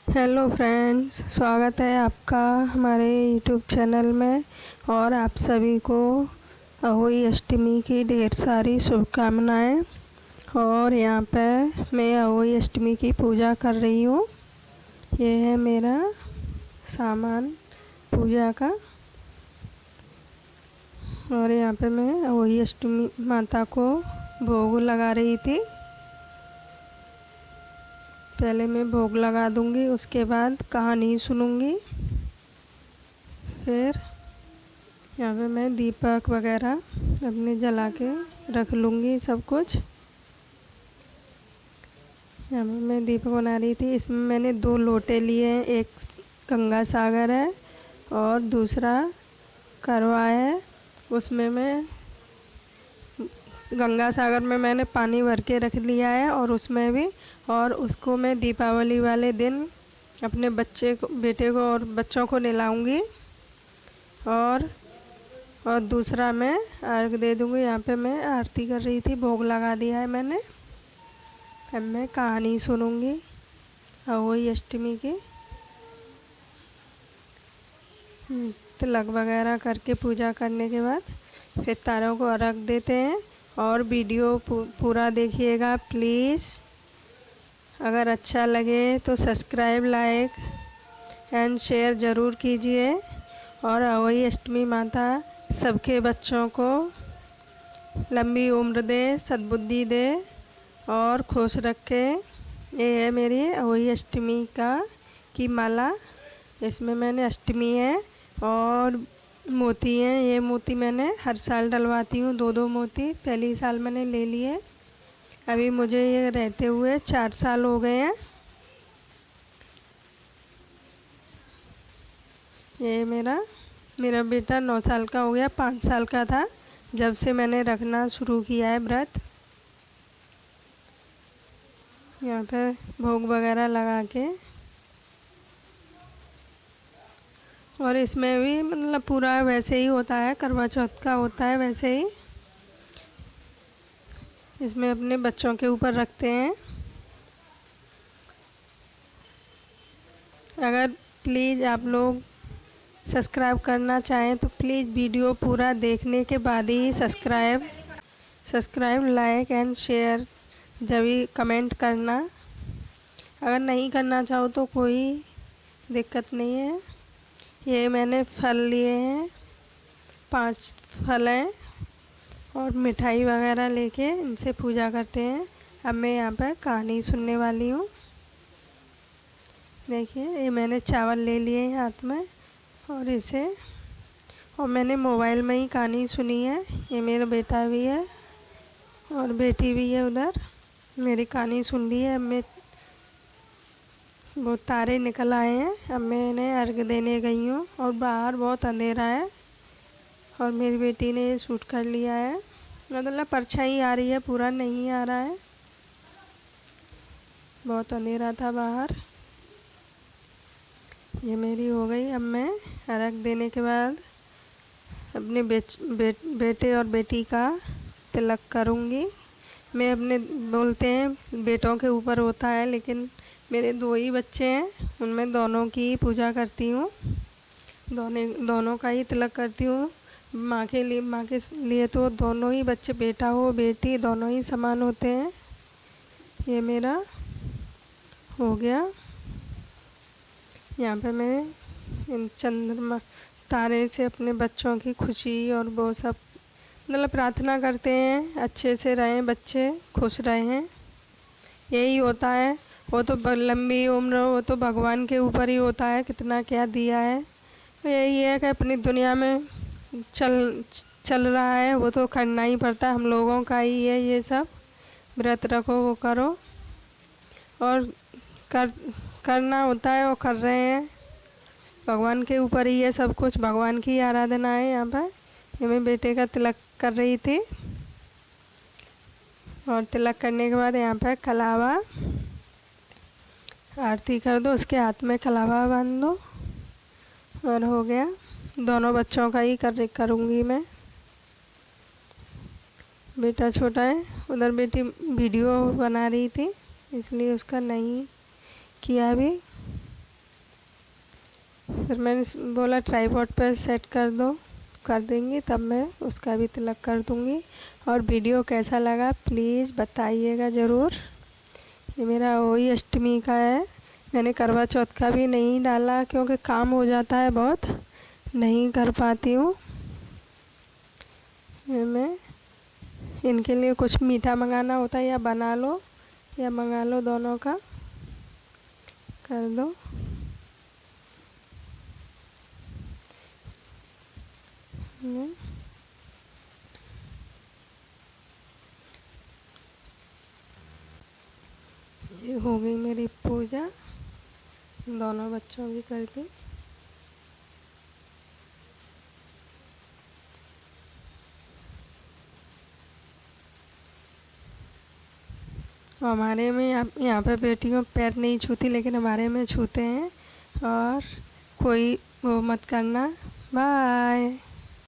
Hello friends, स्वागत है आपका हमारे यूट्यूब चैनल में। और आप सभी को अहोई अष्टमी की ढेर सारी शुभकामनाएं। और यहाँ पे मैं अहोई अष्टमी की पूजा कर रही हूँ। ये है मेरा सामान पूजा का। और यहाँ पे मैं अहोई अष्टमी माता को भोग लगा रही थी। पहले मैं भोग लगा दूंगी, उसके बाद कहानी सुनूंगी। फिर यहाँ पे मैं दीपक वगैरह अपने जला के रख लूँगी सब कुछ। यहाँ पे मैं दीपक बना रही थी। इसमें मैंने 2 लोटे लिए हैं, एक गंगा सागर है और दूसरा करवा है। उसमें मैं गंगा सागर में मैंने पानी भर के रख लिया है और उसमें भी, और उसको मैं दीपावली वाले दिन अपने बेटे को और बच्चों को नहलाऊंगी। और दूसरा मैं अर्घ दे दूंगी। यहाँ पे मैं आरती कर रही थी, भोग लगा दिया है मैंने। अब मैं कहानी सुनूंगी अहोई अष्टमी की। तिलक वगैरह करके पूजा करने के बाद फिर तारों को अर्घ देते हैं। और वीडियो पूरा देखिएगा प्लीज़। अगर अच्छा लगे तो सब्सक्राइब, लाइक एंड शेयर ज़रूर कीजिए। और अहोई अष्टमी माता सबके बच्चों को लंबी उम्र दे, सद्बुद्धि दे और खुश रखे। ये है मेरी अहोई अष्टमी की माला। इसमें मैंने अष्टमी है और मोती हैं। ये मोती मैंने हर साल डलवाती हूँ, 2-2 मोती। पहली साल मैंने ले लिए, अभी मुझे ये रहते हुए 4 साल हो गए हैं। ये मेरा बेटा 9 साल का हो गया, 5 साल का था जब से मैंने रखना शुरू किया है व्रत। यहाँ पे भोग वगैरह लगा के, और इसमें भी मतलब पूरा वैसे ही होता है, करवा चौथ का होता है वैसे ही। इसमें अपने बच्चों के ऊपर रखते हैं। अगर प्लीज़ आप लोग सब्सक्राइब करना चाहें तो प्लीज़ वीडियो पूरा देखने के बाद ही सब्सक्राइब, लाइक एंड शेयर जब भी कमेंट करना। अगर नहीं करना चाहो तो कोई दिक्कत नहीं है। ये मैंने फल लिए हैं, 5 फल हैं और मिठाई वगैरह लेके इनसे पूजा करते हैं। अब मैं यहाँ पर कहानी सुनने वाली हूँ। देखिए, ये मैंने चावल ले लिए हैं हाथ में और मैंने मोबाइल में ही कहानी सुनी है। ये मेरा बेटा भी है और बेटी भी है उधर। मेरी कहानी सुन ली है। अब मैं वो तारे निकल आए हैं, अब मैं इन्हें अर्घ देने गई हूँ। और बाहर बहुत अंधेरा है और मेरी बेटी ने ये शूट कर लिया है। मतलब परछाई आ रही है, पूरा नहीं आ रहा है, बहुत अंधेरा था बाहर। ये मेरी हो गई। अब मैं अर्घ देने के बाद अपने बेटे और बेटी का तिलक करूँगी। मैं अपने बोलते हैं बेटों के ऊपर होता है, लेकिन मेरे 2 ही बच्चे हैं, उनमें दोनों की पूजा करती हूँ। दोनों का ही तिलक करती हूँ। माँ के लिए तो दोनों ही बच्चे, बेटा हो बेटी, दोनों ही समान होते हैं। ये मेरा हो गया। यहाँ पे मैं इन चंद्रमा तारे से अपने बच्चों की खुशी और वो सब मतलब प्रार्थना करते हैं, अच्छे से रहें बच्चे, खुश रहें। यही होता है। वो तो लंबी उम्र, वो तो भगवान के ऊपर ही होता है, कितना क्या दिया है। तो यही है कि अपनी दुनिया में चल रहा है, वो तो करना ही पड़ता है। हम लोगों का ही है ये सब। व्रत रखो, वो करो और करना होता है, वो कर रहे हैं। भगवान के ऊपर ही है सब कुछ, भगवान की आराधना है। यहाँ पर ये मैं बेटे का तिलक कर रही थी और तिलक करने के बाद यहाँ पर कलावा आरती कर दो, उसके हाथ में कलावा बांध दो और हो गया। दोनों बच्चों का ही करूँगी मैं। बेटा छोटा है, उधर बेटी वीडियो बना रही थी इसलिए उसका नहीं किया अभी। फिर मैंने बोला ट्राइपॉड पर सेट कर दो, कर देंगी तब मैं उसका भी तिलक कर दूँगी। और वीडियो कैसा लगा प्लीज़ बताइएगा ज़रूर। ये मेरा वही अष्टमी का है, मैंने करवा चौथ का भी नहीं डाला क्योंकि काम हो जाता है, बहुत नहीं कर पाती हूँ। मैं इनके लिए कुछ मीठा मंगाना होता है, या बना लो या मंगा लो, दोनों का कर दो। ये हो गई मेरी पूजा, दोनों बच्चों की कर दी। हमारे में यहाँ पे बेटियों पैर नहीं छूती, लेकिन हमारे में छूते हैं। और कोई वो मत करना। बाय।